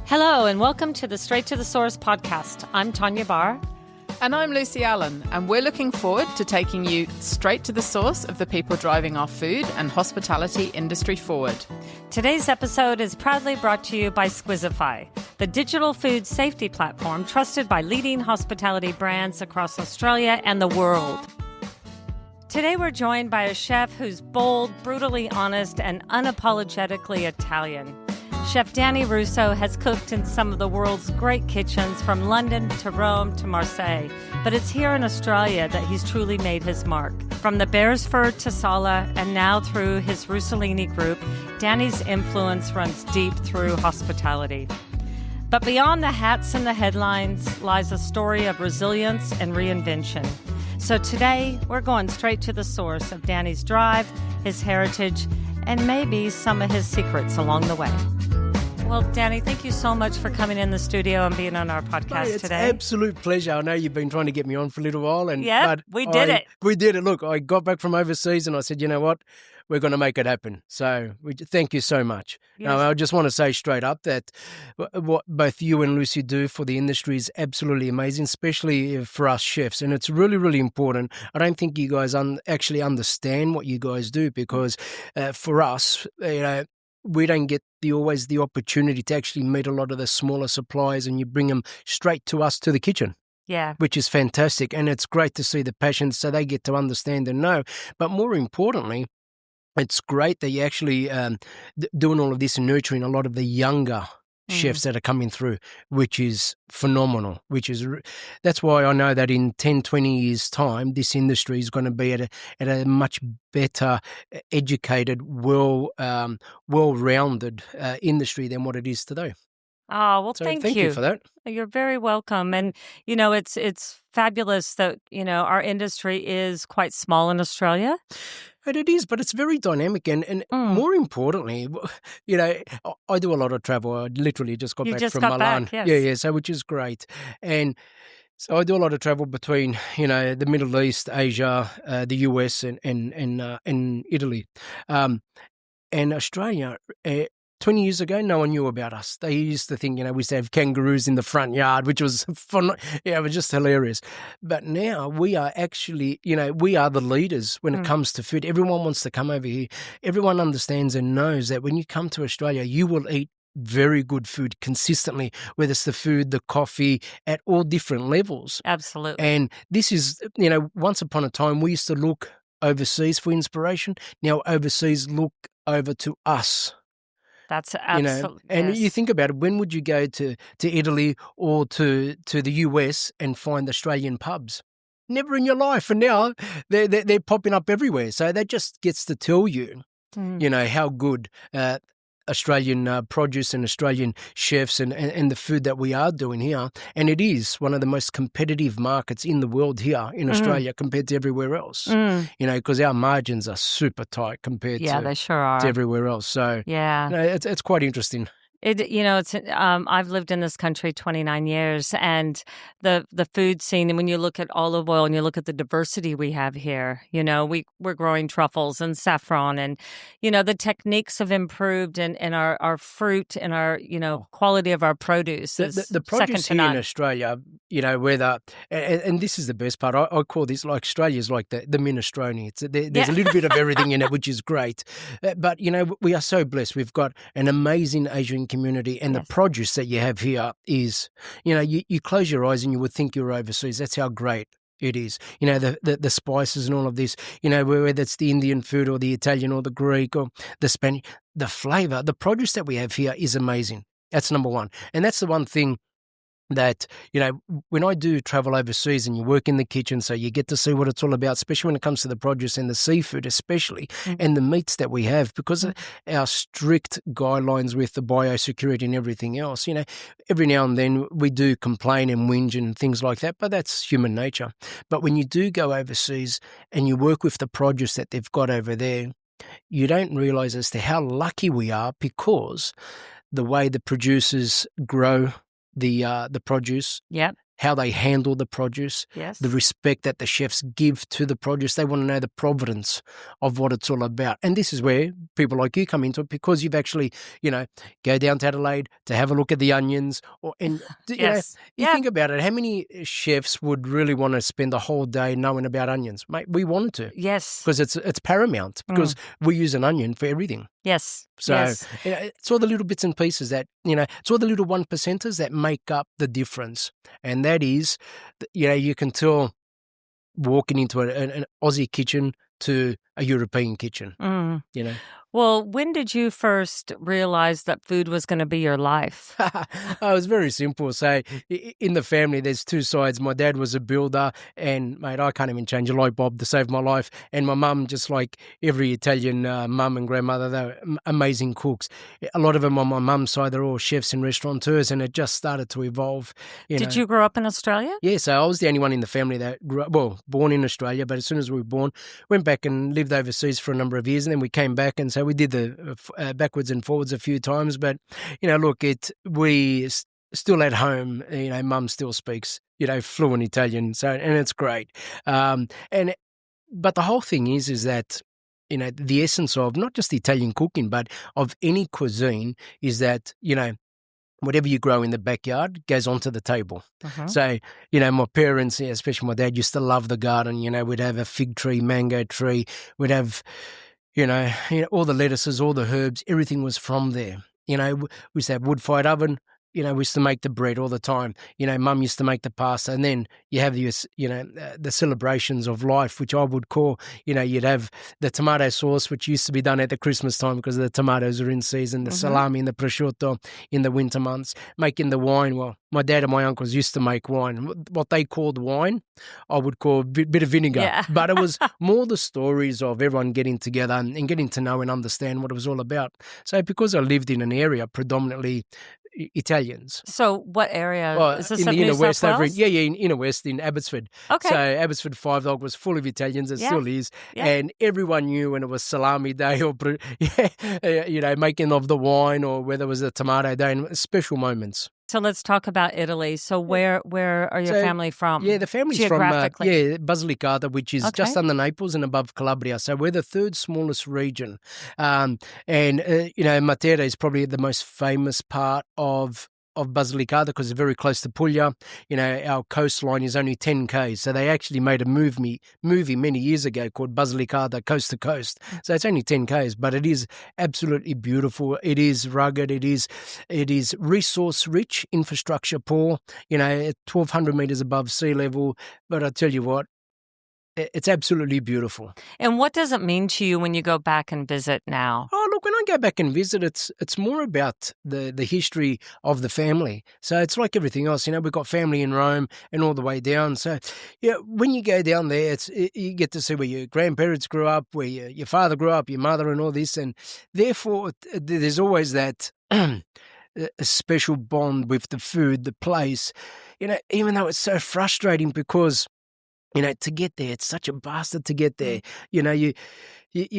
Hello, and welcome to the Straight to the Source podcast. I'm Tawnya Bahr. And I'm Lucy Allen, and we're looking forward to taking you straight to the source of the people driving our food and hospitality industry forward. Today's episode is proudly brought to you by Squizify, the digital food safety platform trusted by leading hospitality brands across Australia and the world. Today we're joined by a chef who's bold, brutally honest, and unapologetically Italian. Chef Danny Russo has cooked in some of the world's great kitchens, from London to Rome to Marseille. But it's here in Australia that he's truly made his mark. From the Beresford to Sala, and now through his Russolini Group, Danny's influence runs deep through hospitality. But beyond the hats and the headlines lies a story of resilience and reinvention. So today, we're going straight to the source of Danny's drive, his heritage, and maybe some of his secrets along the way. Well, Danny, thank you so much for coming in the studio and being on our podcast today. It's an absolute pleasure. I know you've been trying to get me on for a little while. But we did it. We did it. Look, I got back from overseas and I said, you know what? We're going to make it happen. So thank you so much. Yes. Now, I just want to say straight up that what both you and Lucy do for the industry is absolutely amazing, especially for us chefs. And it's really, really important. I don't think you guys actually understand what you guys do, because for us, we don't get always the opportunity to actually meet a lot of the smaller suppliers, and you bring them straight to us, to the kitchen. Yeah. Which is fantastic. And it's great to see the passion so they get to understand and know. But more importantly, it's great that you're actually doing all of this and nurturing a lot of the younger chefs that are coming through, which is phenomenal. That's why I know that in 10, 20 years' time, this industry is going to be at a much better educated, well-rounded industry than what it is today. Oh, well, So thank you for that. You're very welcome. And, it's fabulous that, our industry is quite small in Australia. And it is, but it's very dynamic. And more importantly, I do a lot of travel. I literally just got back from Milan. Yes. Yeah, so which is great. And so I do a lot of travel between, the Middle East, Asia, the US, and Italy. And Australia, 20 years ago, no one knew about us. They used to think, we used to have kangaroos in the front yard, which was fun. Yeah, it was just hilarious. But now we are actually, we are the leaders when it comes to food. Everyone wants to come over here. Everyone understands and knows that when you come to Australia, you will eat very good food consistently, whether it's the food, the coffee, at all different levels. Absolutely. And this is, once upon a time, we used to look overseas for inspiration. Now overseas look over to us. That's absolutely. And yes. you think about it, when would you go to Italy or to the US and find Australian pubs? Never in your life. And now they're popping up everywhere. So that just gets to tell you, how good Australian produce and Australian chefs and the food that we are doing here. And it is one of the most competitive markets in the world here in Australia compared to everywhere else. Because our margins are super tight compared they sure are. to everywhere else. So it's quite interesting. I've lived in this country 29 years, and the food scene, and when you look at olive oil and you look at the diversity we have here, we're growing truffles and saffron, and, the techniques have improved, and our fruit and our, quality of our produce is the produce second to here in none. Australia, whether, and this is the best part, I call this, like, Australia's like the minestrone. There's a little bit of everything in it, which is great. But, we are so blessed. We've got an amazing Asian community, and the produce that you have here is, you close your eyes and you would think you're overseas. That's how great it is. The spices and all of this, whether it's the Indian food or the Italian or the Greek or the Spanish, the flavour, the produce that we have here is amazing. That's number one. And that's the one thing that, when I do travel overseas and you work in the kitchen, so you get to see what it's all about, especially when it comes to the produce and the seafood especially, and the meats that we have, because of our strict guidelines with the biosecurity and everything else. Every now and then we do complain and whinge and things like that, but that's human nature. But when you do go overseas and you work with the produce that they've got over there, you don't realise as to how lucky we are, because the way the producers grow the produce, how they handle the produce, Yes. the respect that the chefs give to the produce. They want to know the provenance of what it's all about. And this is where people like you come into it, because you've actually, go down to Adelaide to have a look at the onions. Yes. You think about it, how many chefs would really want to spend the whole day knowing about onions? Mate, we wanted to. Yes. Because it's paramount, because we use an onion for everything. Yes. So yes. It's all the little bits and pieces that, it's all the little 1%ers that make up the difference. And that is, you can tell walking into an Aussie kitchen to a European kitchen, Well, when did you first realize that food was going to be your life? It was very simple. So in the family, there's two sides. My dad was a builder, and, mate, I can't even change a light bulb to save my life. And my mum, just like every Italian mum and grandmother, they're amazing cooks. A lot of them on my mum's side, they're all chefs and restaurateurs, and it just started to evolve. Did you grow up in Australia? Yeah, so I was the only one in the family that grew up, born in Australia, but as soon as we were born, went back and lived overseas for a number of years, and then we came back, and so we did the backwards and forwards a few times. But, look, we still at home, mum still speaks, fluent Italian, so, and it's great. But the whole thing is that, the essence of not just Italian cooking, but of any cuisine is that, whatever you grow in the backyard goes onto the table. So, my parents, especially my dad, used to love the garden. We'd have a fig tree, mango tree. We'd have, all the lettuces, all the herbs, everything was from there. We used to have wood-fired oven. We used to make the bread all the time. Mum used to make the pasta. And then you have this, the celebrations of life, which I would call, you'd have the tomato sauce, which used to be done at the Christmas time because the tomatoes are in season, the salami and the prosciutto in the winter months, making the wine. Well, my dad and my uncles used to make wine. What they called wine, I would call a bit of vinegar. Yeah. But it was more the stories of everyone getting together and getting to know and understand what it was all about. So because I lived in an area predominantly Italians. So what area? Is this in up the inner New west, South Wales? in inner west in Abbotsford. Okay. So Abbotsford Five Dog was full of Italians. It still is, and everyone knew when it was salami day or making of the wine, or whether it was a tomato day, and special moments. So let's talk about Italy. So where are your family from? Yeah, the family's from Basilicata, which is just under Naples and above Calabria. So we're the third smallest region. Matera is probably the most famous part of Basilicata because it's very close to Puglia. Our coastline is only 10 k's. So they actually made a movie many years ago called Basilicata Coast to Coast. So it's only 10 k's, but it is absolutely beautiful. It is rugged. It is resource rich, infrastructure poor. 1,200 meters above sea level. But I tell you what, it's absolutely beautiful. And what does it mean to you when you go back and visit now? Oh, look, when I go back and visit, it's more about the history of the family. So it's like everything else. We've got family in Rome and all the way down. So, when you go down there, you get to see where your grandparents grew up, where your father grew up, your mother and all this. And therefore, there's always that a special bond with the food, the place, even though it's so frustrating because to get there, it's such a bastard to get there. You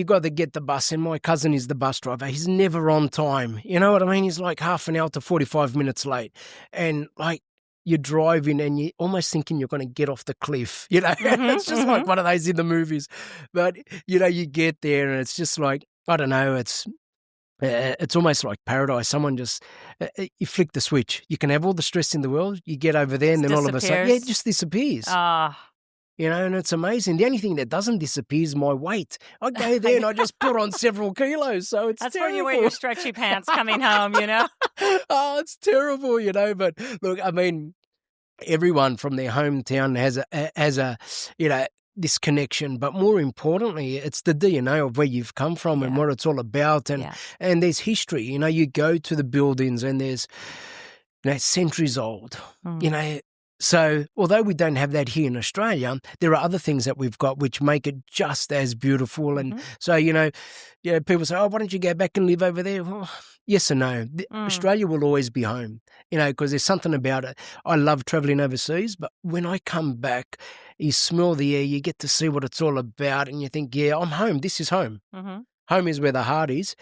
got to get the bus, and my cousin is the bus driver. He's never on time. You know what I mean? He's like half an hour to 45 minutes late. And like you're driving and you're almost thinking you're going to get off the cliff. It's just like one of those in the movies. But, you get there and it's just like, I don't know, it's almost like paradise. Someone just, you flick the switch. You can have all the stress in the world. You get over there and then all of a sudden, it just disappears. And it's amazing. The only thing that doesn't disappear is my weight. I go there and I just put on several kilos, so it's That's terrible. when you wear your stretchy pants coming home, Oh, it's terrible, But look, I mean, everyone from their hometown has a this connection, but more importantly, it's the DNA of where you've come from and what it's all about, and there's history. You go to the buildings and there's centuries old. So although we don't have that here in Australia, there are other things that we've got which make it just as beautiful. And so, people say, oh, why don't you go back and live over there? Well, yes and no. Australia will always be home, because there's something about it. I love traveling overseas, but when I come back, you smell the air, you get to see what it's all about, and you think, yeah, I'm home. This is home. Home is where the heart is,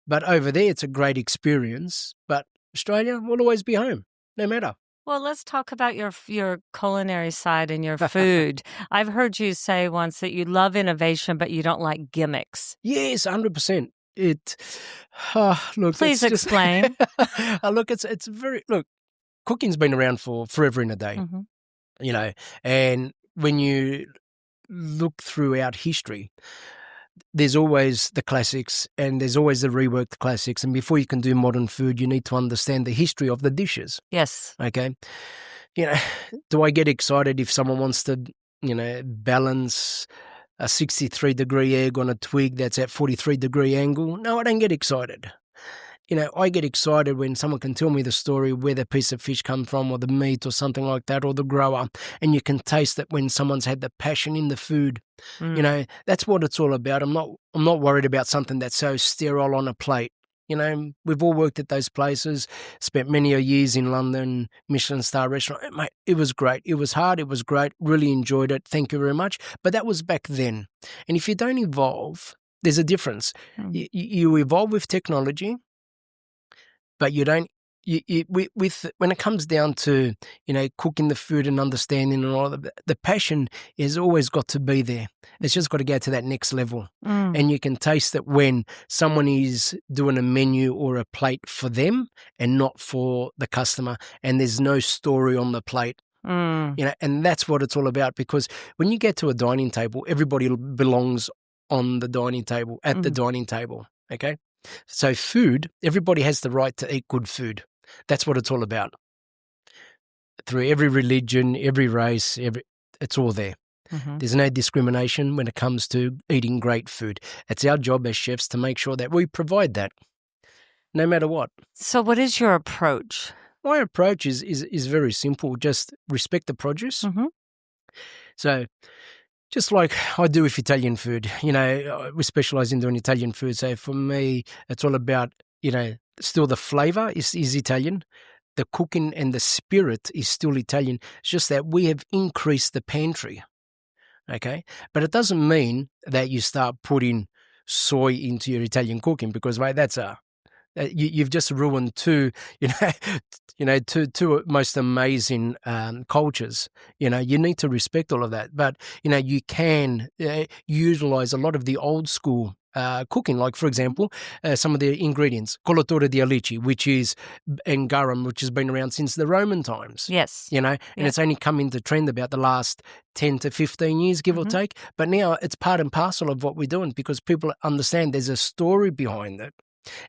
but over there it's a great experience. But Australia will always be home, no matter. Well, let's talk about your culinary side and your food. I've heard you say once that you love innovation, but you don't like gimmicks. Yes, 100%. It, look, Please it's just, explain. look, it's very, look, cooking's been around for forever and a day, you know, and when you look throughout history, there's always the classics and there's always the reworked classics. And before you can do modern food, you need to understand the history of the dishes. Yes. Okay. You know, do I get excited if someone wants to, balance a 63-degree egg on a twig that's at 43-degree angle? No, I don't get excited. I get excited when someone can tell me the story, where the piece of fish come from or the meat or something like that, or the grower, and you can taste it when someone's had the passion in the food. That's what it's all about. I'm not worried about something that's so sterile on a plate. We've all worked at those places, spent many years in London, Michelin star restaurant. Mate, it was great. It was hard. It was great. Really enjoyed it. Thank you very much. But that was back then. And if you don't evolve, there's a difference. You evolve with technology, but you don't. When it comes down to cooking the food and understanding and all of the passion has always got to be there. It's just got to go to that next level, and you can taste it when someone is doing a menu or a plate for them and not for the customer, and there's no story on the plate. And that's what it's all about. Because when you get to a dining table, everybody belongs on the dining table at the dining table. Okay. So food, everybody has the right to eat good food. That's what it's all about. Through every religion, every race, it's all there. There's no discrimination when it comes to eating great food. It's our job as chefs to make sure that we provide that, no matter what. So what is your approach? My approach is very simple. Just respect the produce. So just like I do with Italian food, we specialize in doing Italian food. So for me, it's all about, still the flavor is Italian. The cooking and the spirit is still Italian. It's just that we have increased the pantry, okay? But it doesn't mean that you start putting soy into your Italian cooking, because, mate, that's you've just ruined two most amazing cultures. You need to respect all of that. But, you can utilize a lot of the old school cooking, like, for example, some of the ingredients, collatore di alici, and garum, which has been around since the Roman times. Yes. And it's only come into trend about the last 10 to 15 years, give or take. But now it's part and parcel of what we're doing, because people understand there's a story behind it.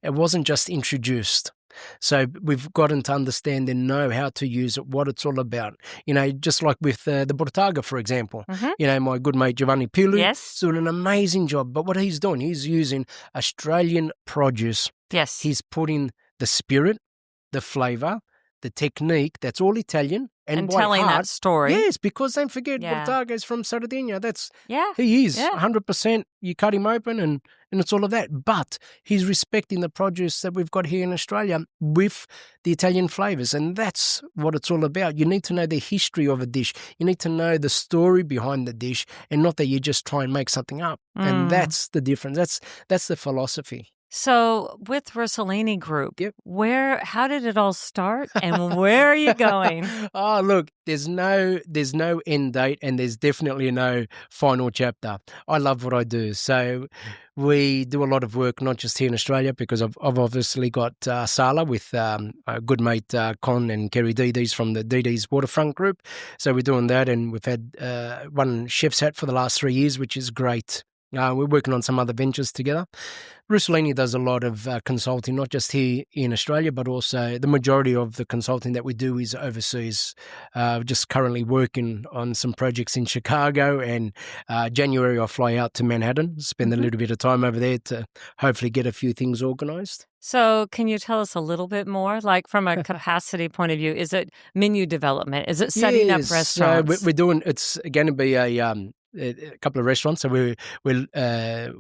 It wasn't just introduced. So we've gotten to understand and know how to use it, what it's all about. Just like with the Bortaga, for example. My good mate Giovanni Pilu is doing an amazing job. But what he's doing, he's using Australian produce. Yes. He's putting the spirit, the flavour, the technique, that's all Italian. And telling that story. Yes, because don't forget, Bortaga is from Sardinia. He is 100%. You cut him open and it's all of that. But he's respecting the produce that we've got here in Australia with the Italian flavours. And that's what it's all about. You need to know the history of a dish. You need to know the story behind the dish, and not that you just try and make something up. And that's the difference. That's the philosophy. So with Russolini Group, how did it all start, and where are you going? Oh, look, there's no end date, and there's definitely no final chapter. I love what I do. So we do a lot of work, not just here in Australia, because I've obviously got Sala with a good mate, Con and Kerry Dides from the Dides Waterfront Group. So we're doing that, and we've had one chef's hat for the last 3 years, which is great. We're working on some other ventures together. Russolini does a lot of consulting, not just here in Australia, but also the majority of the consulting that we do is overseas. Just currently working on some projects in Chicago, and January I'll fly out to Manhattan, spend a little bit of time over there to hopefully get a few things organised. So can you tell us a little bit more, like from a capacity point of view? Is it menu development? Is it setting up restaurants? We're doing, it's going to be a couple of restaurants. So we're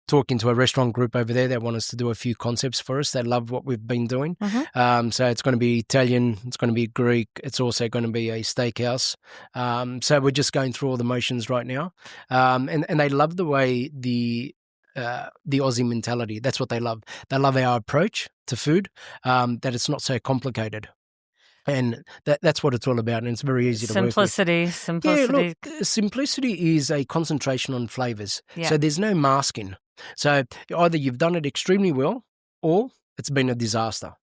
talking to a restaurant group over there that want us to do a few concepts for us. They love what we've been doing. So it's going to be Italian, it's going to be Greek, it's also going to be a steakhouse. So we're just going through all the motions right now. And they love the way the Aussie mentality, that's what they love. They love our approach to food, that it's not so complicated. And that's what it's all about, and it's very easy to work with. Simplicity. Yeah, look, simplicity is a concentration on flavours. Yeah. So there's no masking. So either you've done it extremely well or it's been a disaster.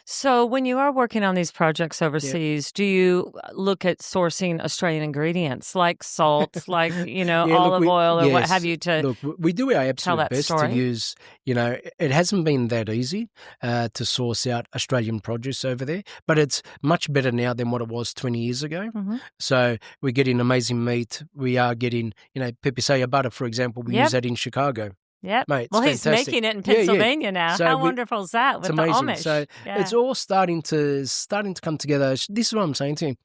So when you are working on these projects overseas, do you look at sourcing Australian ingredients like salt, like, olive oil or what have you to Look, we do our absolute best story? to use, it hasn't been that easy to source out Australian produce over there, but it's much better now than what it was 20 years ago. Mm-hmm. So we're getting amazing meat. We are getting, peppersaia butter, for example. We use that in Chicago. Yep. Mate, well, he's fantastic. making it in Pennsylvania now. So How wonderful is that with it's the amazing. Amish? So it's all starting to come together. This is what I'm saying to you.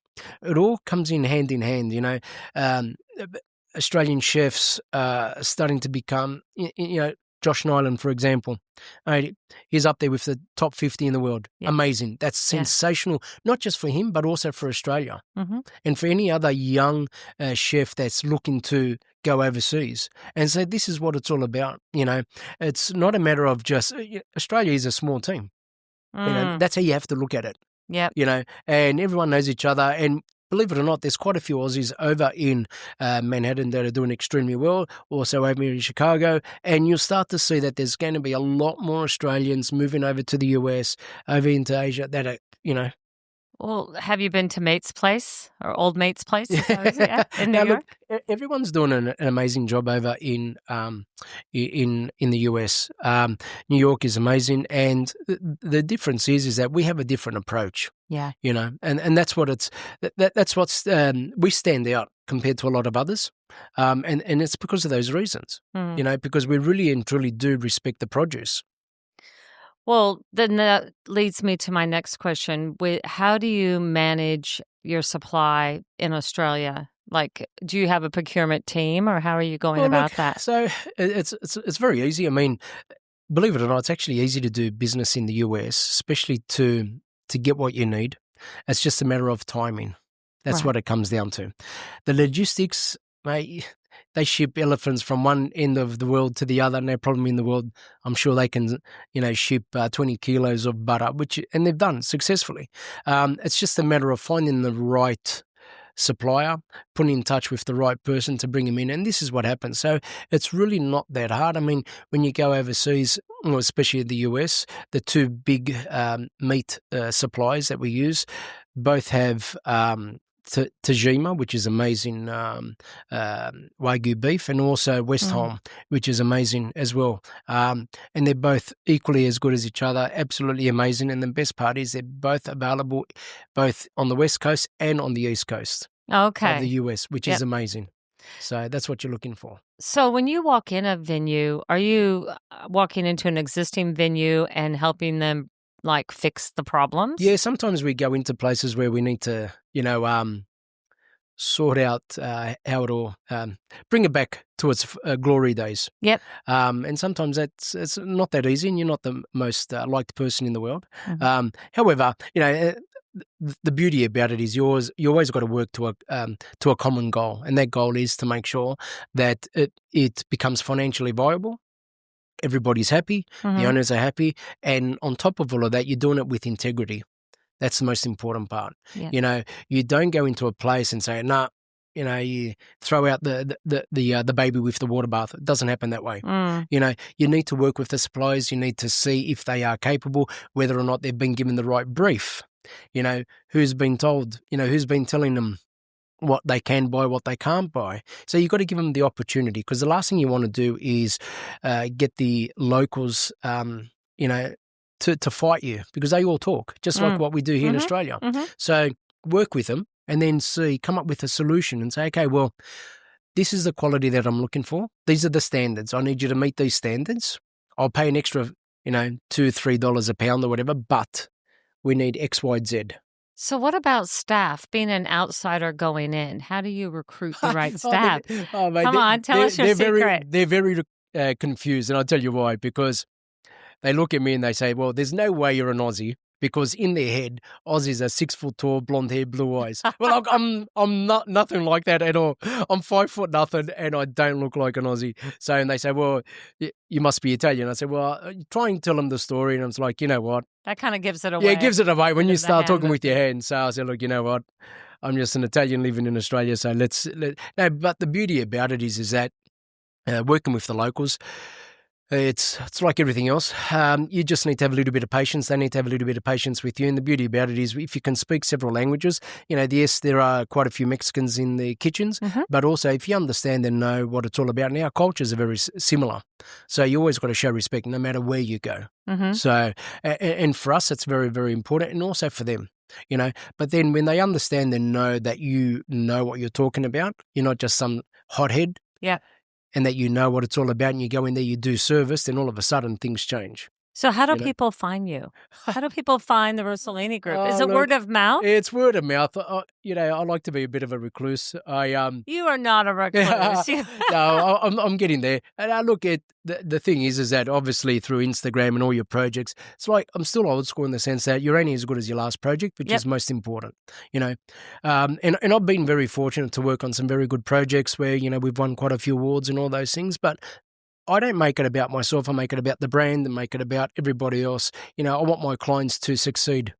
It all comes in hand, Australian chefs starting to become, Josh Nyland, for example. He's up there with the top 50 in the world. Yep. Amazing. That's sensational, not just for him, but also for Australia. Mm-hmm. And for any other young chef that's looking to go overseas. And so this is what it's all about. It's not a matter of just, Australia is a small team. That's how you have to look at it. Yep. And everyone knows each other. And believe it or not, there's quite a few Aussies over in Manhattan that are doing extremely well, also over in Chicago. And you'll start to see that there's going to be a lot more Australians moving over to the US, over into Asia that are, Well, have you been to Mate's Place or Old Mate's Place in New York? Look, everyone's doing an amazing job over in the US. New York is amazing, and the difference is that we have a different approach. Yeah, and that's what that's what's we stand out compared to a lot of others, and it's because of those reasons. Because we really and truly do respect the produce. Well, then that leads me to my next question. How do you manage your supply in Australia? Like, do you have a procurement team, or how are you going about that? So it's very easy. I mean, believe it or not, it's actually easy to do business in the US, especially to get what you need. It's just a matter of timing. That's what it comes down to. The logistics, mate. They ship elephants from one end of the world to the other, no problem in the world. I'm sure they can, ship 20 kilos of butter, and they've done successfully. It's just a matter of finding the right supplier, putting in touch with the right person to bring them in, and this is what happens. So it's really not that hard. I mean, when you go overseas, especially the US, the two big meat suppliers that we use both have Tajima, which is amazing Wagyu beef, and also Westholme, which is amazing as well. And they're both equally as good as each other, absolutely amazing. And the best part is they're both available both on the West Coast and on the East Coast of the US, which is amazing. So that's what you're looking for. So when you walk in a venue, are you walking into an existing venue and helping them fix the problems? Yeah, sometimes we go into places where we need to, sort out how it all, bring it back to its glory days. Yep. And sometimes it's not that easy, and you're not the most liked person in the world. Mm-hmm. However, the beauty about it is you always got to work to a common goal, and that goal is to make sure that it becomes financially viable. Everybody's happy, the owners are happy, and on top of all of that, you're doing it with integrity. That's the most important part. Yeah. You don't go into a place and say, "Nah," you throw out the baby with the water bath. It doesn't happen that way. You need to work with the suppliers. You need to see if they are capable, whether or not they've been given the right brief. Who's been told, who's been telling them what they can buy, what they can't buy. So you've got to give them the opportunity, because the last thing you want to do is get the locals, to fight you, because they all talk, just like what we do here in Australia. So work with them and then come up with a solution and say, okay, well, this is the quality that I'm looking for. These are the standards. I need you to meet these standards. I'll pay an extra, $2-3 a pound or whatever, but we need X, Y, Z. So what about staff? Being an outsider going in, how do you recruit the right staff? Come on, tell us your secret. They're very confused, and I'll tell you why. Because they look at me and they say, well, there's no way you're an Aussie because in their head, Aussies are 6 foot tall, blonde hair, blue eyes. Well, I'm not nothing like that at all. I'm 5 foot nothing, and I don't look like an Aussie. So, and they say, well, you must be Italian. I said, well, try and tell them the story. And I was like, you know what? That kind of gives it away. Yeah, it gives it away when you start talking with your hands. So I said, look, you know what? I'm just an Italian living in Australia. So no, but the beauty about it is that working with the locals, it's like everything else. You just need to have a little bit of patience. They need to have a little bit of patience with you. And the beauty about it is if you can speak several languages, yes, there are quite a few Mexicans in the kitchens, but also if you understand and know what it's all about. And our cultures are very similar. So you always got to show respect no matter where you go. So, and for us, it's very, very important, and also for them. But then when they understand and know that you know what you're talking about, you're not just some hothead. Yeah. And that you know what it's all about, and you go in there, you do service, then all of a sudden things change. So how do people find you? How do people find the Russolini Group? Is it look, word of mouth? It's word of mouth. I like to be a bit of a recluse. You are not a recluse. No, I'm getting there. And look, the thing is that obviously through Instagram and all your projects, it's like I'm still old school in the sense that you're only as good as your last project, which is most important. And I've been very fortunate to work on some very good projects where we've won quite a few awards and all those things, but I don't make it about myself. I make it about the brand and make it about everybody else. I want my clients to succeed.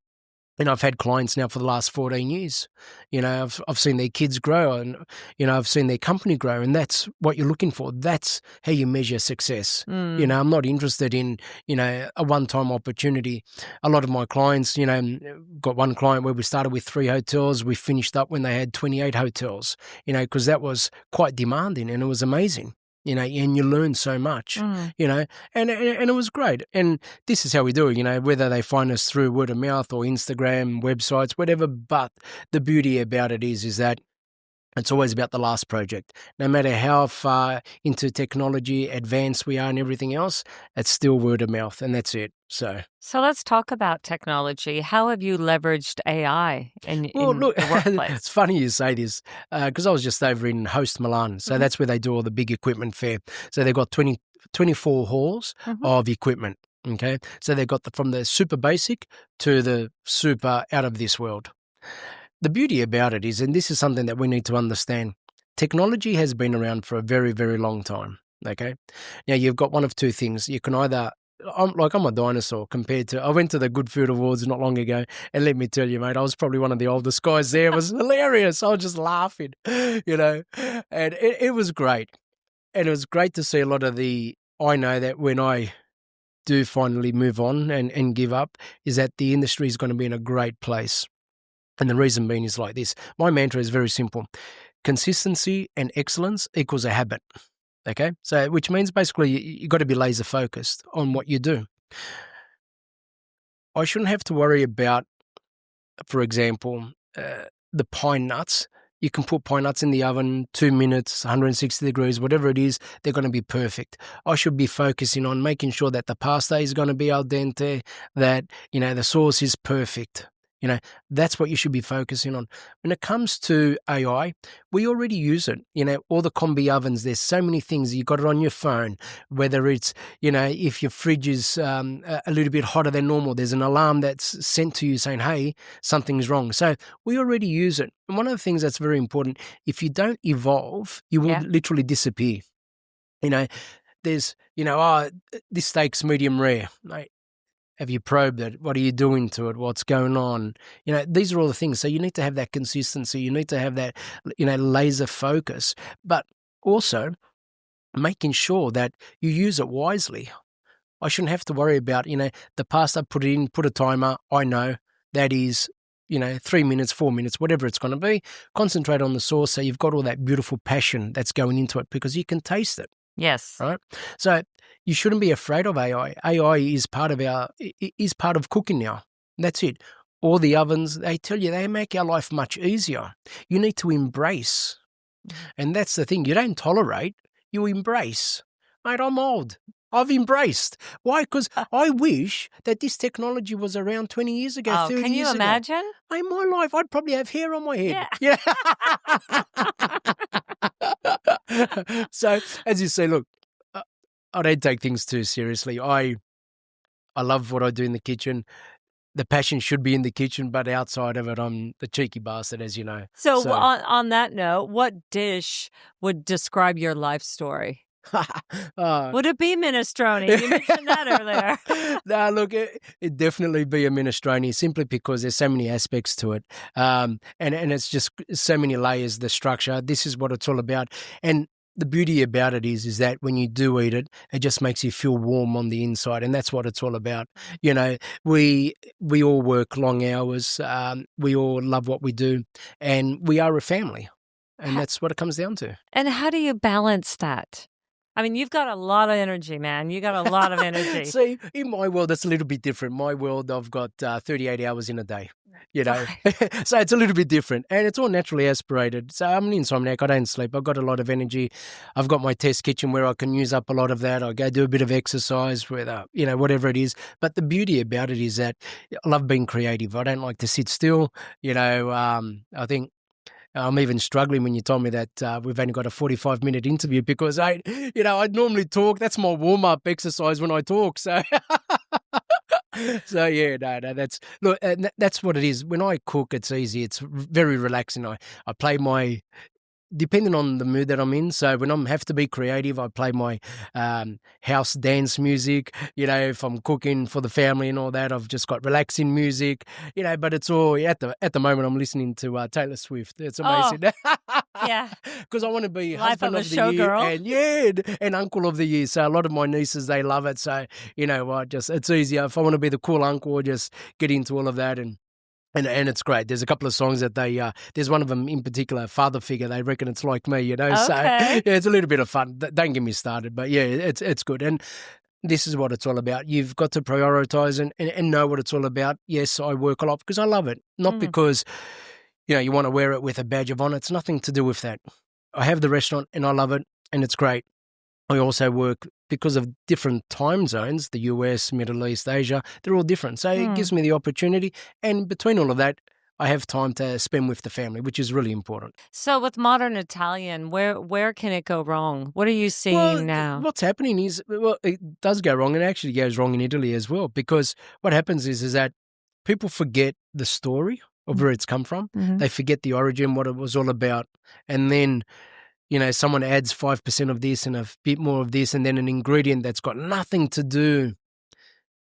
And I've had clients now for the last 14 years. I've seen their kids grow and, I've seen their company grow, and that's what you're looking for. That's how you measure success. I'm not interested in, a one-time opportunity. A lot of my clients, got one client where we started with 3 hotels. We finished up when they had 28 hotels, because that was quite demanding and it was amazing. And you learn so much, and it was great. And this is how we do it, whether they find us through word of mouth or Instagram, websites, whatever. But the beauty about it is that it's always about the last project. No matter how far into technology, advanced we are and everything else, it's still word of mouth, and that's it. So let's talk about technology. How have you leveraged AI in the workplace? It's funny you say this because I was just over in Host Milan. So that's where they do all the big equipment fair. So they've got 24 halls of equipment. Okay. So they've got from the super basic to the super out of this world. The beauty about it is, and this is something that we need to understand, technology has been around for a very, very long time, okay? Now, you've got one of two things. You can either, I'm a dinosaur compared to, I went to the Good Food Awards not long ago, and let me tell you, mate, I was probably one of the oldest guys there. It was hilarious. I was just laughing, and it was great. And it was great to see a lot of I know that when I do finally move on and give up, is that the industry is going to be in a great place. And the reason being is like this. My mantra is very simple. Consistency and excellence equals a habit. Okay? So, which means basically you got to be laser focused on what you do. I shouldn't have to worry about, for example, the pine nuts. You can put pine nuts in the oven, 2 minutes, 160 degrees, whatever it is, they're going to be perfect. I should be focusing on making sure that the pasta is going to be al dente, that, the sauce is perfect. That's what you should be focusing on. When it comes to AI, we already use it. All the combi ovens, there's so many things. You got it on your phone, whether it's, if your fridge is a little bit hotter than normal, there's an alarm that's sent to you saying, hey, something's wrong. So we already use it. And one of the things that's very important, if you don't evolve, you will literally disappear. There's, this steak's medium rare. Have you probed it? What are you doing to it? What's going on? These are all the things. So you need to have that consistency. You need to have that, laser focus, but also making sure that you use it wisely. I shouldn't have to worry about, the pasta, put it in, put a timer. I know that is, 3 minutes, 4 minutes, whatever it's going to be. Concentrate on the sauce so you've got all that beautiful passion that's going into it because you can taste it. Yes. Right? So you shouldn't be afraid of AI. AI is part of cooking now. That's it. All the ovens, they tell you they make our life much easier. You need to embrace. And that's the thing. You don't tolerate, you embrace. Mate, I'm old. I've embraced. Why? Because I wish that this technology was around 20 years ago, 30 years ago. Can you imagine? In my life, I'd probably have hair on my head. Yeah. So, as you say, look, I don't take things too seriously. I love what I do in the kitchen. the passion should be in the kitchen, but outside of it, I'm the cheeky bastard, as you know. So on that note, what dish would describe your life story? Would it be minestrone? You mentioned that earlier. No, look, it'd definitely be a minestrone, simply because there's so many aspects to it, and it's just so many layers, the structure. This is what it's all about. And the beauty about it is that when you do eat it, it just makes you feel warm on the inside, and that's what it's all about. You know, we all work long hours. We all love what we do, and we are a family, and that's what it comes down to. And how do you balance that? I mean, you've got a lot of energy, man. You got a lot of energy. See, in my world, it's a little bit different. My world, I've got 38 hours in a day, you know. So it's a little bit different, and it's all naturally aspirated. So I'm an insomniac. I don't sleep. I've got a lot of energy. I've got my test kitchen where I can use up a lot of that. I go do a bit of exercise, whether, you know, whatever it is. But the beauty about it is that I love being creative. I don't like to sit still. You know, I think I'm even struggling when you told me that we've only got a 45-minute interview, because I'd normally talk. That's my warm-up exercise when I talk. So, yeah, no, that's what it is. When I cook, it's easy. It's very relaxing. I play my, depending on the mood that I'm in. So when I have to be creative, I play my house dance music. You know, if I'm cooking for the family and all that, I've just got relaxing music. You know, but it's all at the moment. I'm listening to Taylor Swift. It's amazing. Yeah, because I want to be Life husband of of a the year showgirl. and uncle of the year. So a lot of my nieces, they love it. So you know what, it's easier if I want to be the cool uncle, or just get into all of that. And it's great. There's a couple of songs that there's one of them in particular, Father Figure. They reckon it's like me, you know. Okay. So yeah, it's a little bit of fun. Don't get me started, but yeah, it's good. And this is what it's all about. You've got to prioritize and know what it's all about. Yes, I work a lot because I love it, not because you want to wear it with a badge of honor. It's nothing to do with that. I have the restaurant and I love it, and it's great. I also work because of different time zones, the US, Middle East, Asia, they're all different. So it gives me the opportunity. And between all of that, I have time to spend with the family, which is really important. So with modern Italian, where can it go wrong? What are you seeing now? What's happening is, it does go wrong, and it actually goes wrong in Italy as well, because what happens is that people forget the story of where it's come from. Mm-hmm. They forget the origin, what it was all about. And then someone adds 5% of this and a bit more of this, and then an ingredient that's got nothing to do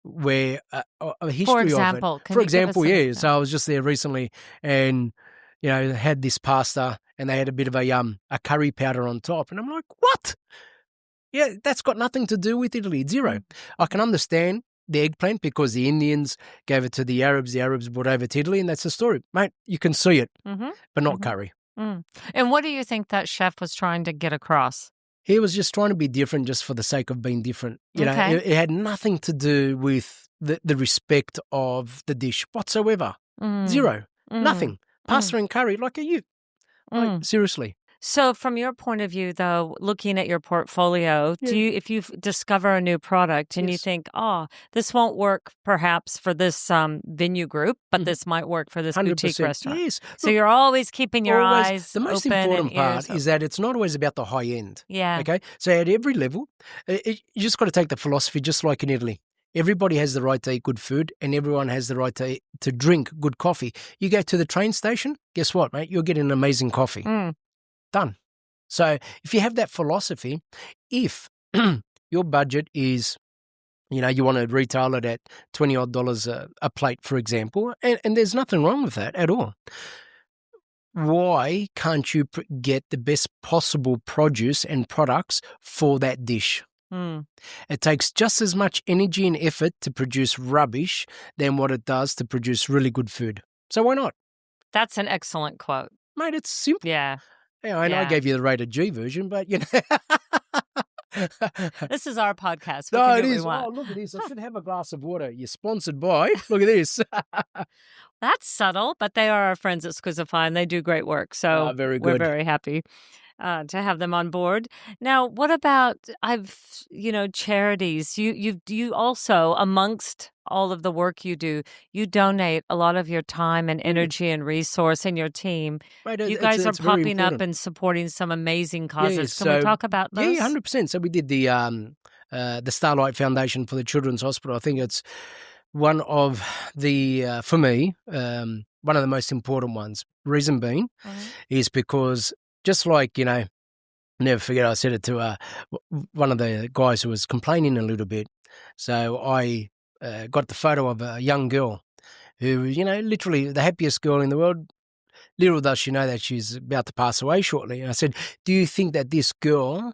where a history of it. For example, yeah. So I was just there recently, and had this pasta, and they had a bit of a curry powder on top, and I'm like, what? Yeah, that's got nothing to do with Italy. Zero. I can understand the eggplant because the Indians gave it to the Arabs brought over to Italy, and that's the story, mate. You can see it, but not curry. And what do you think that chef was trying to get across? He was just trying to be different just for the sake of being different. You know, it had nothing to do with the respect of the dish whatsoever. Zero. Nothing. Pasta and curry, like are you? Like, seriously. So from your point of view, though, looking at your portfolio, if you discover a new product and you think, this won't work perhaps for this venue group, but this might work for this 100%. Boutique restaurant. Yes. So you're always keeping your eyes open. The most important part is that it's not always about the high end. Yeah. Okay. So at every level, you just got to take the philosophy, just like in Italy. Everybody has the right to eat good food, and everyone has the right to drink good coffee. You go to the train station, guess what, mate? You'll get an amazing coffee. Done. So if you have that philosophy, if your budget is, you want to retail it at $20 a plate, for example, and there's nothing wrong with that at all. Why can't you get the best possible produce and products for that dish? It takes just as much energy and effort to produce rubbish than what it does to produce really good food. So why not? That's an excellent quote. Mate, it's simple. Yeah. Yeah, I know I gave you the rated G version, but This is our podcast. No, it is. Oh, look at this. I should have a glass of water. You're sponsored by. Look at this. That's subtle, but they are our friends at Squizify, and they do great work. So very good. We're very happy to have them on board. Now, what about charities? You also, amongst all of the work you do, you donate a lot of your time and energy and resource, and your team. Right, you guys are popping up and supporting some amazing causes. Can we talk about those? Yeah, 100%. So we did the Starlight Foundation for the Children's Hospital. I think it's one of the, for me, one of the most important ones. Reason being is because just like, never forget, I said it to one of the guys who was complaining a little bit. So I got the photo of a young girl who, literally the happiest girl in the world. Little does she know that she's about to pass away shortly. And I said, do you think that this girl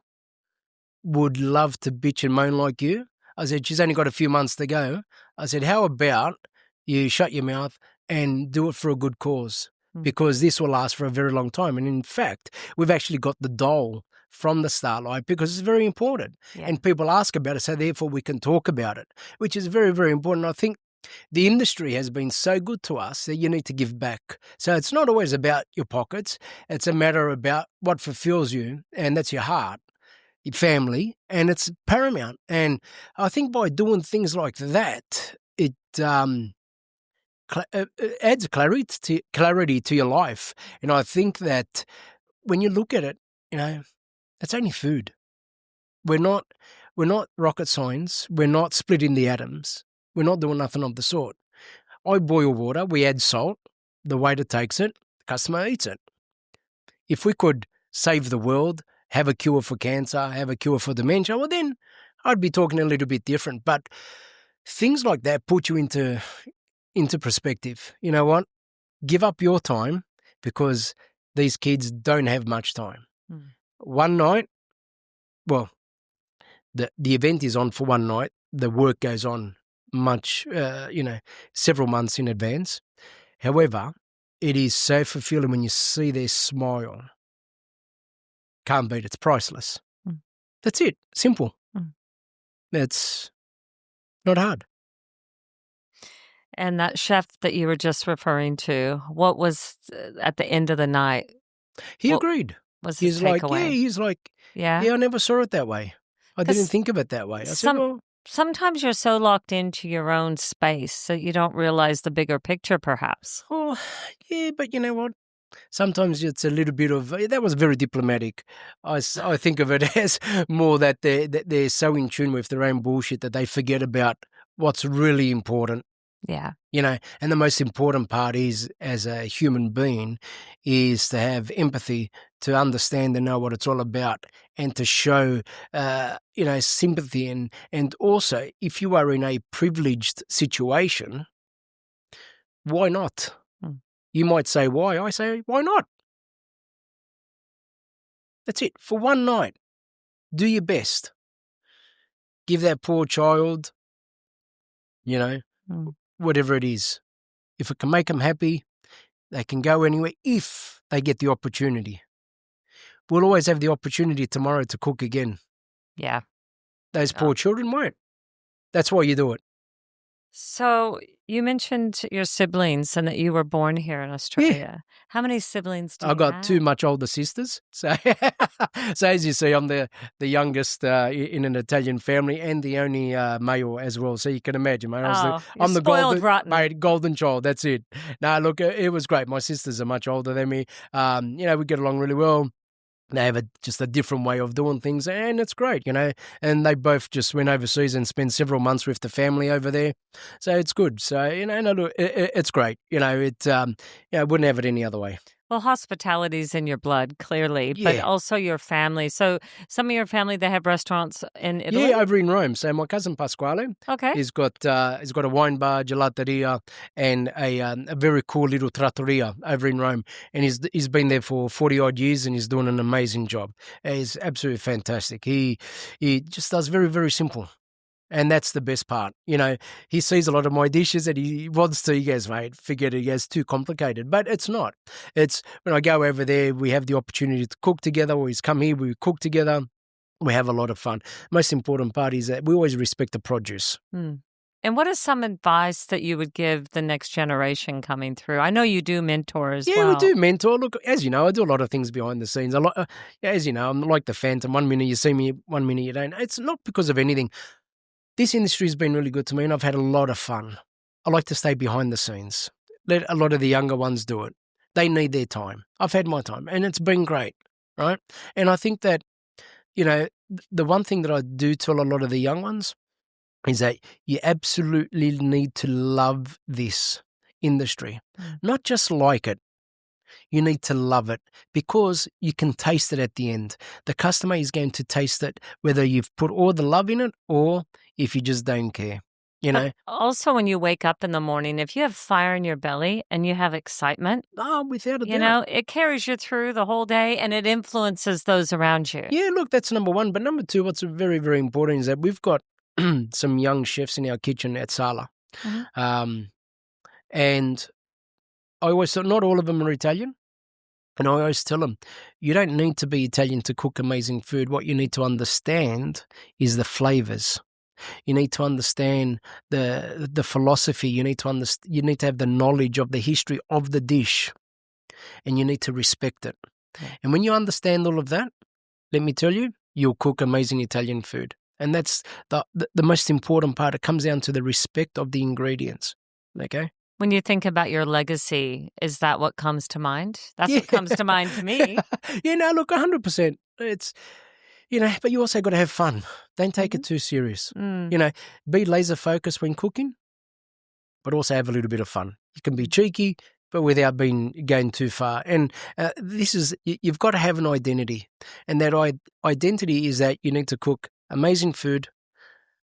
would love to bitch and moan like you? I said, she's only got a few months to go. I said, how about you shut your mouth and do it for a good cause? Because this will last for a very long time. And in fact, we've actually got the dole from the Starlight because it's very important. Yeah. And people ask about it, so therefore we can talk about it, which is very, very important. I think the industry has been so good to us that you need to give back. So it's not always about your pockets. It's a matter about what fulfills you, and that's your heart, your family, and it's paramount. And I think by doing things like that, it adds clarity to your life. And I think that when you look at it, it's only food. We're not rocket science. We're not splitting the atoms. We're not doing nothing of the sort. I boil water. We add salt. The waiter takes it. The customer eats it. If we could save the world, have a cure for cancer, have a cure for dementia, well, then I'd be talking a little bit different. But things like that put you into perspective. You know what? Give up your time because these kids don't have much time. One night, well, the event is on for one night. The work goes on much, several months in advance. However, it is so fulfilling when you see their smile. Can't beat it. It's priceless. That's it. Simple. It's not hard. And that chef that you were just referring to, what was at the end of the night? He agreed. Was his takeaway? He's like, yeah, I never saw it that way. I didn't think of it that way. I said, well, sometimes you're so locked into your own space that you don't realize the bigger picture, perhaps. Oh, yeah, but you know what? Sometimes it's a little bit of, that was very diplomatic. I think of it as more that they're so in tune with their own bullshit that they forget about what's really important. Yeah. And the most important part is, as a human being, is to have empathy, to understand and know what it's all about, and to show, sympathy. And also, if you are in a privileged situation, why not? You might say, why? I say, why not? That's it. For one night, do your best. Give that poor child, whatever it is. If it can make them happy, they can go anywhere if they get the opportunity. We'll always have the opportunity tomorrow to cook again. Yeah. Those poor children won't. That's why you do it. So you mentioned your siblings and that you were born here in Australia. Yeah. How many siblings do you have? I've got two much older sisters. So as you see, I'm the youngest in an Italian family and the only male as well. So you can imagine, mate. I'm the golden child. That's it. No, look, it was great. My sisters are much older than me. We get along really well. They have just a different way of doing things, and it's great, and they both just went overseas and spent several months with the family over there. So it's good. So, it's great. I wouldn't have it any other way. Well, hospitality's in your blood, clearly, but also your family. So some of your family, they have restaurants in Italy? Yeah, over in Rome. So my cousin Pasquale, he's got a wine bar, gelateria, and a very cool little trattoria over in Rome. And he's been there for 40-odd years, and he's doing an amazing job. He's absolutely fantastic. He just does very, very simple. And that's the best part. He sees a lot of my dishes and he goes, mate, forget it. It's too complicated. But it's not. It's when I go over there, we have the opportunity to cook together, or he's come here, we cook together. We have a lot of fun. Most important part is that we always respect the produce. And what is some advice that you would give the next generation coming through? I know you do mentor as well. Yeah, we do mentor. Look, as you know, I do a lot of things behind the scenes. As you know, I'm like the Phantom. 1 minute you see me, 1 minute you don't. It's not because of anything. This industry has been really good to me, and I've had a lot of fun. I like to stay behind the scenes. Let a lot of the younger ones do it. They need their time. I've had my time, and it's been great, right? And I think that, the one thing that I do tell a lot of the young ones, is that you absolutely need to love this industry, not just like it. You need to love it because you can taste it at the end. The customer is going to taste it whether you've put all the love in it or if you just don't care. You know. Also, when you wake up in the morning, if you have fire in your belly and you have excitement, without a doubt, you know, it carries you through the whole day and it influences those around you. Yeah, look, that's number one. But number two, what's very, very important is that we've got some young chefs in our kitchen at Sala. And I always thought not all of them are Italian. And I always tell them, you don't need to be Italian to cook amazing food. What you need to understand is the flavors. You need to understand the philosophy. You need to have the knowledge of the history of the dish, and you need to respect it. Yeah. And when you understand all of that, let me tell you, you'll cook amazing Italian food. And that's the most important part. It comes down to the respect of the ingredients. Okay. When you think about your legacy, is that what comes to mind? That's what comes to mind to me. Look, 100%. It's, but you also got to have fun. Don't take it too serious. Be laser focused when cooking, but also have a little bit of fun. You can be cheeky, but without going too far. And you've got to have an identity. And that identity is that you need to cook amazing food,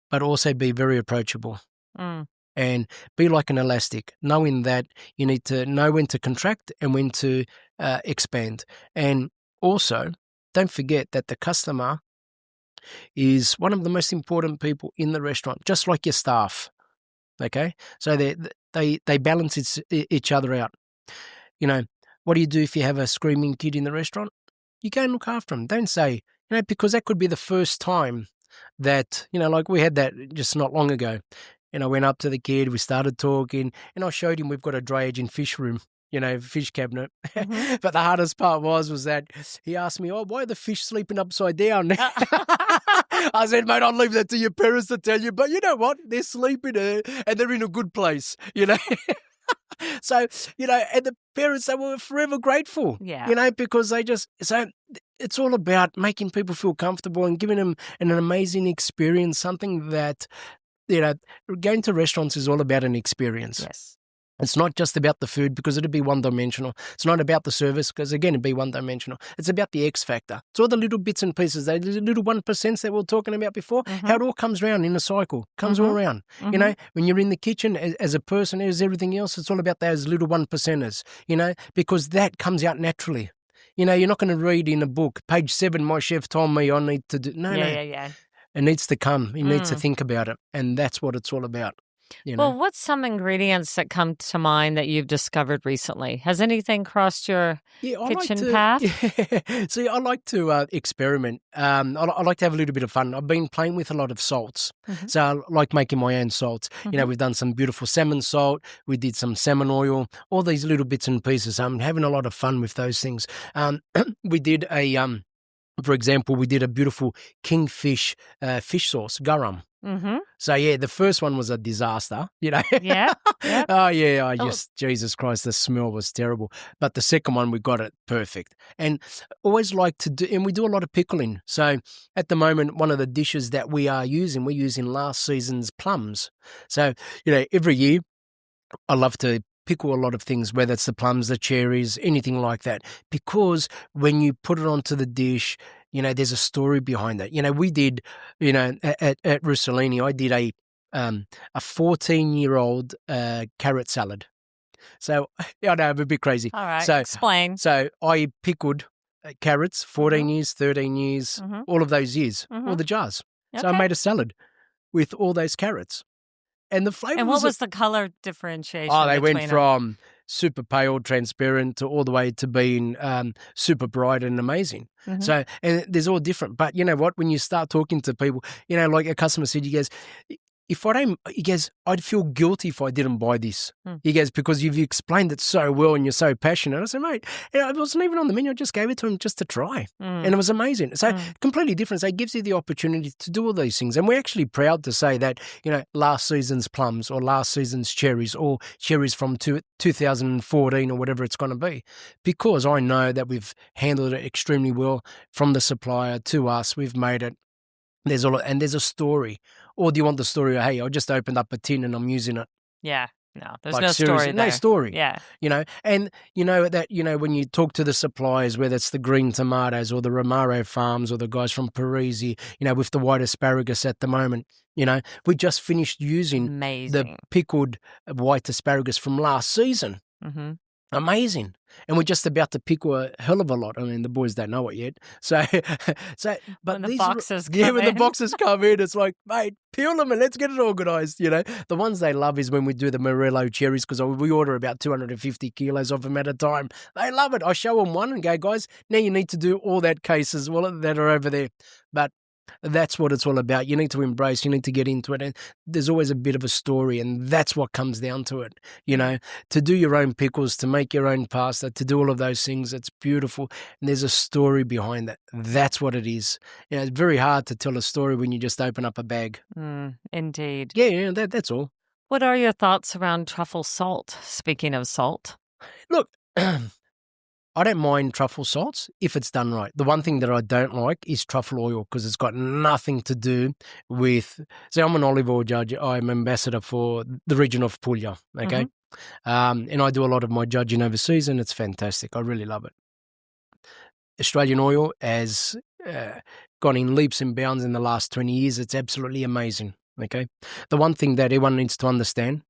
but also be very approachable. And be like an elastic, knowing that you need to know when to contract and when to expand. And also, don't forget that the customer is one of the most important people in the restaurant, just like your staff. Okay? So they balance each other out. What do you do if you have a screaming kid in the restaurant? You go and look after them. Don't say, because that could be the first time that, like we had that just not long ago. And I went up to the kid, we started talking, and I showed him we've got a dry aging fish room, fish cabinet. But the hardest part was that he asked me, why are the fish sleeping upside down? I said, mate, I'll leave that to your parents to tell you. But you know what? They're sleeping and they're in a good place, So, and the parents, they were forever grateful, because so it's all about making people feel comfortable and giving them an amazing experience, something that, going to restaurants is all about an experience. Yes. It's not just about the food because it'd be one-dimensional. It's not about the service because, again, it'd be one-dimensional. It's about the X factor. It's all the little bits and pieces, those little 1% that we were talking about before, how it all comes around in a cycle, comes all around. When you're in the kitchen as a person, as everything else, it's all about those little 1%ers, because that comes out naturally. You're not going to read in a book, page 7, my chef told me I need to do. No. It needs to come. You need to think about it. And that's what it's all about. Well, what's some ingredients that come to mind that you've discovered recently? Has anything crossed your kitchen path? Yeah. See, I like to experiment. I like to have a little bit of fun. I've been playing with a lot of salts. So I like making my own salts. We've done some beautiful salmon salt. We did some salmon oil, all these little bits and pieces. I'm having a lot of fun with those things. We did for example, we did a beautiful kingfish fish sauce, garam. So, the first one was a disaster, Yeah. Jesus Christ, the smell was terrible. But the second one, we got it perfect. And always like to do, and we do a lot of pickling. So at the moment, one of the dishes that we're using last season's plums. So, every year I love to pickle a lot of things, whether it's the plums, the cherries, anything like that, because when you put it onto the dish, there's a story behind it. We did, at Russolini, I did a 14-year-old carrot salad. So, I know, I'm a bit crazy. All right, so, explain. So I pickled carrots, 14 years, 13 years, all of those years, all the jars. Okay. So I made a salad with all those carrots. And the flavor. And what was the color differentiation? They went from super pale, transparent, to all the way to being super bright and amazing. So, and there's all different. But you know what? When you start talking to people, like a customer said, he goes, I'd feel guilty if I didn't buy this. He goes, because you've explained it so well and you're so passionate. I said, mate, it wasn't even on the menu. I just gave it to him just to try. And it was amazing. So completely different. So it gives you the opportunity to do all these things. And we're actually proud to say that, last season's plums or last season's cherries or cherries from 2014 or whatever it's going to be, because I know that we've handled it extremely well from the supplier to us. We've made it. There's a story Or do you want the story of, hey, I just opened up a tin and I'm using it? Yeah. No, there's Like, no story seriously, there. no story. Yeah. And when you talk to the suppliers, whether it's the green tomatoes or the Romaro farms or the guys from Parisi, with the white asparagus at the moment, we just finished using the Amazing. pickled white asparagus from last season. Mm-hmm. Amazing. And we're just about to pickle a hell of a lot. I mean, the boys don't know it yet. But When the these boxes yeah, come when the in. boxes come in, it's like, mate, peel them and let's get it organised. The ones they love is when we do the Morello cherries, because we order about 250 kilos of them at a time. They love it. I show them one and go, guys, now you need to do all that cases that are over there. But that's what it's all about. You need to embrace, you need to get into it. And there's always a bit of a story, and that's what comes down to it. To do your own pickles, to make your own pasta, to do all of those things, it's beautiful. And there's a story behind that. That's what it is. It's very hard to tell a story when you just open up a bag. Indeed. Yeah, that's all. What are your thoughts around truffle salt? Speaking of salt. Look, I don't mind truffle salts if it's done right. The one thing that I don't like is truffle oil, because it's got nothing to do with... So I'm an olive oil judge. I'm ambassador for the region of Puglia, okay? Mm-hmm. And I do a lot of my judging overseas, and it's fantastic. I really love it. Australian oil has gone in leaps and bounds in the last 20 years. It's absolutely amazing, okay? The one thing that everyone needs to understand,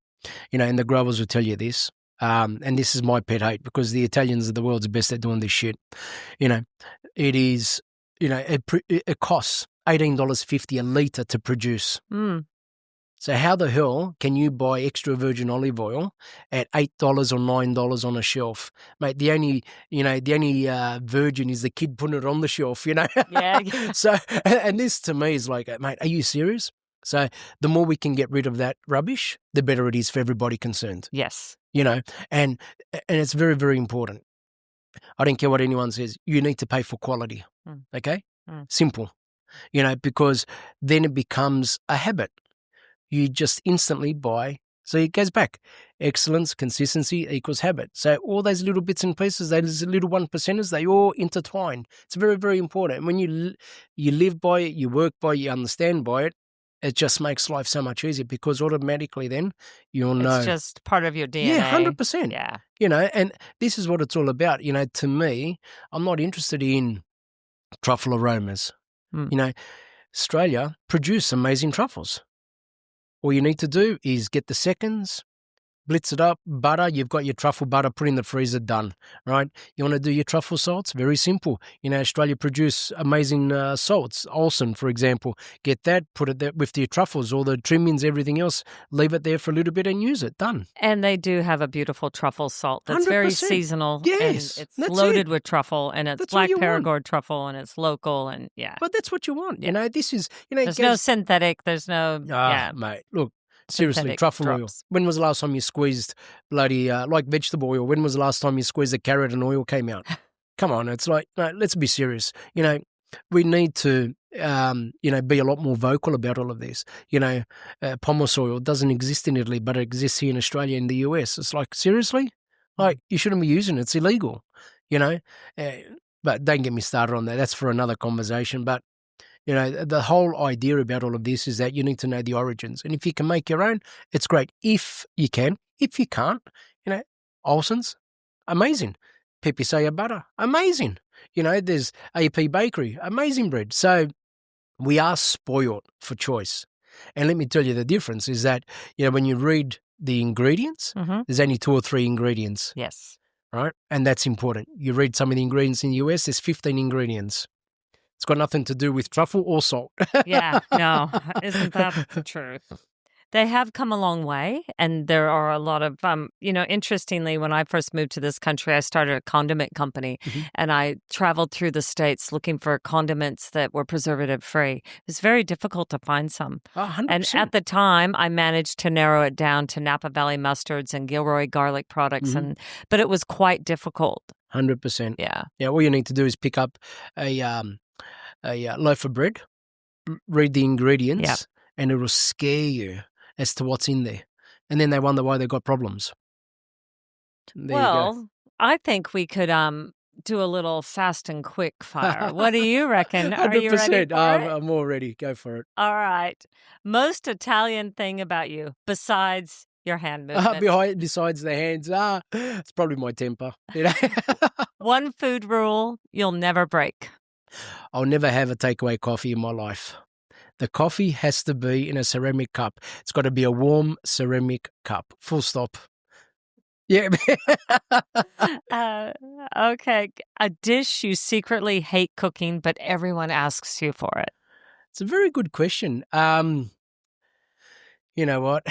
and the growers will tell you this, and this is my pet hate, because the Italians are the world's best at doing this shit. It is, it costs $18.50 a litre to produce. So how the hell can you buy extra virgin olive oil at $8 or $9 on a shelf? Mate, the only virgin is the kid putting it on the shelf, Yeah. So, and this to me is like, mate, are you serious? So the more we can get rid of that rubbish, the better it is for everybody concerned. Yes. And it's very, very important. I don't care what anyone says. You need to pay for quality, okay? Simple, because then it becomes a habit. You just instantly buy. So it goes back. Excellence, consistency equals habit. So all those little bits and pieces, those little 1%ers, they all intertwine. It's very, very important. And when you live by it, you work by it, you understand by it, it just makes life so much easier, because automatically then you'll know. It's just part of your DNA. Yeah, 100%. Yeah. And this is what it's all about. To me, I'm not interested in truffle aromas. Australia produce amazing truffles. All you need to do is get the seconds, blitz it up, butter. You've got your truffle butter, put in the freezer, done, right? You want to do your truffle salts? Very simple. Australia produce amazing salts. Olsen, for example. Get that, put it there with your truffles, all the trimmings, everything else. Leave it there for a little bit and use it. Done. And they do have a beautiful truffle salt that's 100%. Very seasonal. Yes. And it's loaded with truffle, and it's that's black Perigord truffle, and it's local, and yeah. But that's what you want. Yeah. This is, there's no synthetic, there's no, mate, look. Seriously, truffle oil. When was the last time you squeezed bloody, like vegetable oil, when was the last time you squeezed a carrot and oil came out? Come on, it's like, no, let's be serious. We need to, be a lot more vocal about all of this. Pomace oil doesn't exist in Italy, but it exists here in Australia and the US. It's like, seriously? Like, you shouldn't be using it. It's illegal, But don't get me started on that. That's for another conversation. But the whole idea about all of this is that you need to know the origins. And if you can make your own, it's great. If you can. If you can't, Olsen's, amazing. Pepe Saya butter, amazing. There's AP Bakery, amazing bread. So we are spoiled for choice. And let me tell you, the difference is that, when you read the ingredients, there's only 2 or 3 ingredients. Yes. Right? And that's important. You read some of the ingredients in the US, there's 15 ingredients. It's got nothing to do with truffle or salt. Yeah, no, isn't that the truth? They have come a long way, and there are a lot of, interestingly, when I first moved to this country, I started a condiment company, and I traveled through the States looking for condiments that were preservative-free. It was very difficult to find some. 100%. And at the time, I managed to narrow it down to Napa Valley mustards and Gilroy garlic products, but it was quite difficult. 100%. Yeah. Yeah, all you need to do is pick up a loaf of bread, read the ingredients, and it will scare you as to what's in there. And then they wonder why they got problems. Well, I think we could do a little fast and quick fire. What do you reckon? Are you 100%. ready for it? I'm all ready. Go for it. All right. Most Italian thing about you, besides your hand movement. Besides the hands, it's probably my temper. One food rule you'll never break. I'll never have a takeaway coffee in my life. The coffee has to be in a ceramic cup. It's got to be a warm ceramic cup. Full stop. Yeah. Okay. A dish you secretly hate cooking, but everyone asks you for it. It's a very good question. You know what?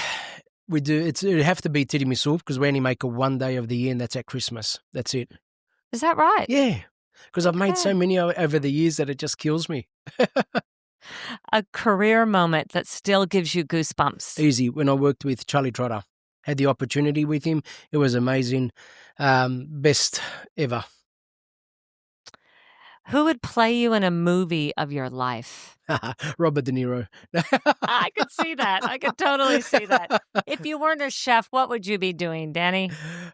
We do. It'd have to be tiramisu because we only make it one day of the year, and that's at Christmas. That's it. Is that right? Yeah. Because I've made so many over the years that it just kills me. A career moment that still gives you goosebumps. Easy. When I worked with Charlie Trotter, had the opportunity with him. It was amazing. Best ever. Who would play you in a movie of your life? Robert De Niro. I could see that. I could totally see that. If you weren't a chef, what would you be doing, Danny?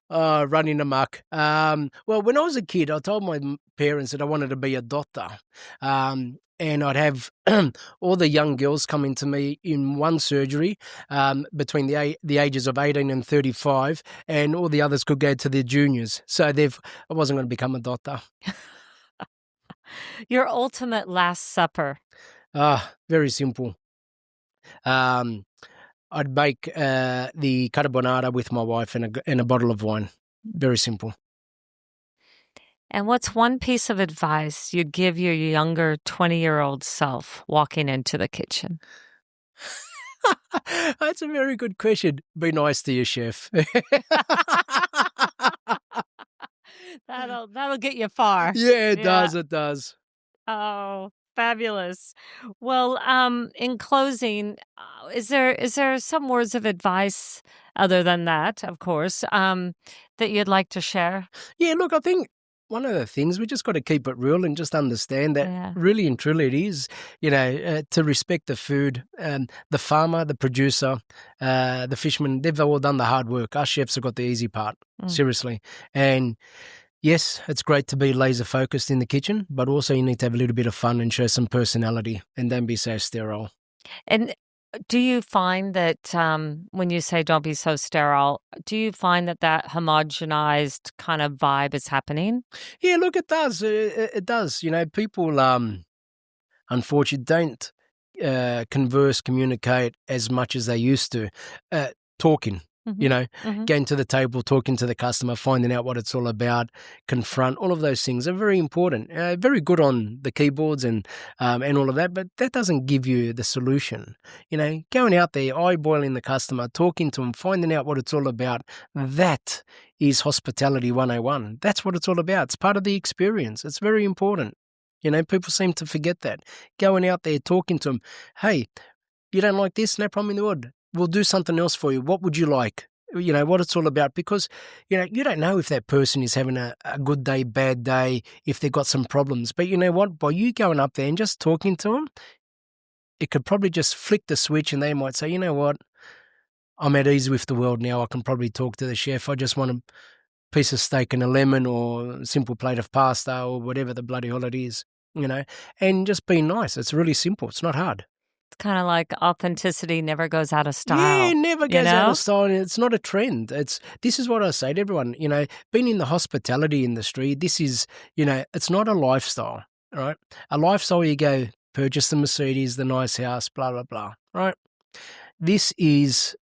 Running amok. Well, when I was a kid, I told my parents that I wanted to be a doctor. And I'd have all the young girls come into me in one surgery between the ages of 18 and 35, and all the others could go to their juniors. So I wasn't going to become a doctor. Your ultimate Last Supper. Very simple. I'd make the carbonara with my wife and a bottle of wine. Very simple. And what's one piece of advice you'd give your younger 20-year-old self walking into the kitchen? That's a very good question. Be nice to your chef. That'll get you far. Yeah, it does. It does. Oh, fabulous. Well, in closing, is there some words of advice other than that, of course, that you'd like to share? Yeah, look, I think one of the things, we just got to keep it real and just understand that really and truly it is, to respect the food, the farmer, the producer, the fisherman, they've all done the hard work. Us chefs have got the easy part, seriously. And yes, it's great to be laser focused in the kitchen, but also you need to have a little bit of fun and show some personality and don't be so sterile. And do you find that when you say don't be so sterile, do you find that homogenized kind of vibe is happening? Yeah, look, it does. It does. People, unfortunately, don't communicate as much as they used to. Talking. Getting to the table, talking to the customer, finding out what it's all about, confront, all of those things are very important. Very good on the keyboards and all of that, but that doesn't give you the solution. Going out there, eyeballing the customer, talking to them, finding out what it's all about, that is hospitality 101. That's what it's all about. It's part of the experience. It's very important. People seem to forget that. Going out there, talking to them, hey, you don't like this? No problem in the world. We'll do something else for you. What would you like? What it's all about. Because, you don't know if that person is having a good day, bad day, if they've got some problems. But you know what? By you going up there and just talking to them, it could probably just flick the switch and they might say, you know what? I'm at ease with the world now. I can probably talk to the chef. I just want a piece of steak and a lemon or a simple plate of pasta or whatever the bloody hell it is, and just be nice. It's really simple. It's not hard. It's kind of like authenticity never goes out of style. Yeah, never goes out of style. It's not a trend. This is what I say to everyone, being in the hospitality industry, this is, it's not a lifestyle, right? A lifestyle, you go purchase the Mercedes, the nice house, blah, blah, blah, right? This is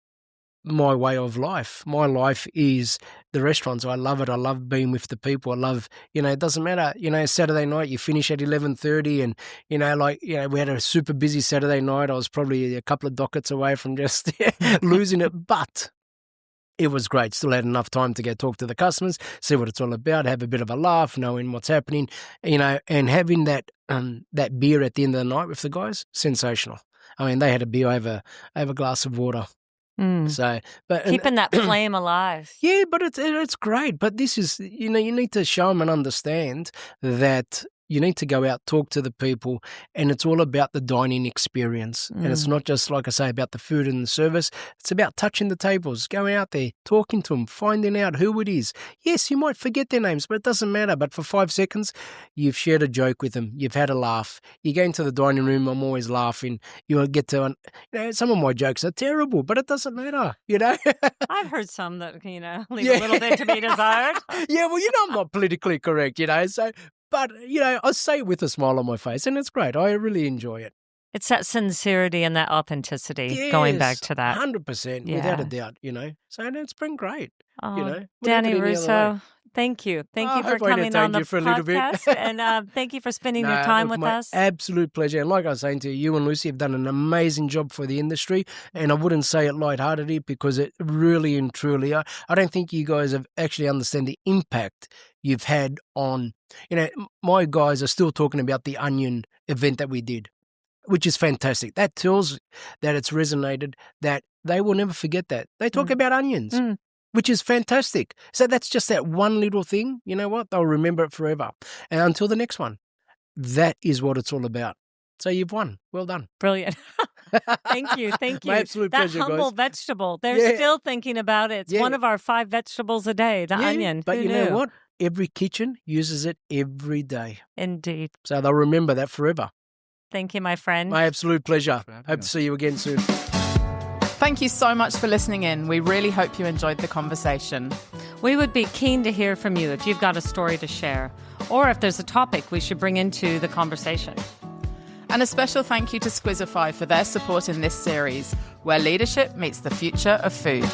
my way of life. My life is the restaurants. I love it. I love being with the people. I love, it doesn't matter, Saturday night you finish at 11:30 and, we had a super busy Saturday night. I was probably a couple of dockets away from just losing it, but it was great. Still had enough time to go talk to the customers, see what it's all about, have a bit of a laugh, knowing what's happening, and having that beer at the end of the night with the guys, sensational. I mean, they had a beer over a glass of water. So, but keeping that flame alive. Yeah, but it's great. But this is, you need to show them and understand that, You need to go out, talk to the people, and it's all about the dining experience. And it's not just, like I say, about the food and the service. It's about touching the tables, going out there, talking to them, finding out who it is. Yes, you might forget their names, but it doesn't matter. But for 5 seconds, you've shared a joke with them. You've had a laugh. You go into the dining room, I'm always laughing. You'll get to, some of my jokes are terrible, but it doesn't matter, I've heard some that, leave a little bit to be desired. Yeah, well, I'm not politically correct, so, but, I say it with a smile on my face, and it's great. I really enjoy it. It's that sincerity and that authenticity, going back to that. 100%, without a doubt, So it's been great, Danny Russo, thank you. Thank you for coming on the podcast, and thank you for spending your time with us. Absolute pleasure. And like I was saying to you and Lucy have done an amazing job for the industry, and I wouldn't say it lightheartedly because it really and truly, I don't think you guys have actually understand the impact you've had on, my guys are still talking about the onion event that we did, which is fantastic. That tells that it's resonated, that they will never forget that. They talk about onions, which is fantastic. So that's just that one little thing. You know what? They'll remember it forever. And until the next one, that is what it's all about. So you've won. Well done. Brilliant. Thank you. My absolute pleasure, that humble guys. vegetable, they're still thinking about it. It's one of our 5 vegetables a day, the onion. But Who you knew? know what? Every kitchen uses it every day. Indeed. So they'll remember that forever. Thank you, my friend. My absolute pleasure. Hope to see you again soon. Thank you so much for listening in. We really hope you enjoyed the conversation. We would be keen to hear from you if you've got a story to share, or if there's a topic we should bring into the conversation. And a special thank you to Squizify for their support in this series, where leadership meets the future of food.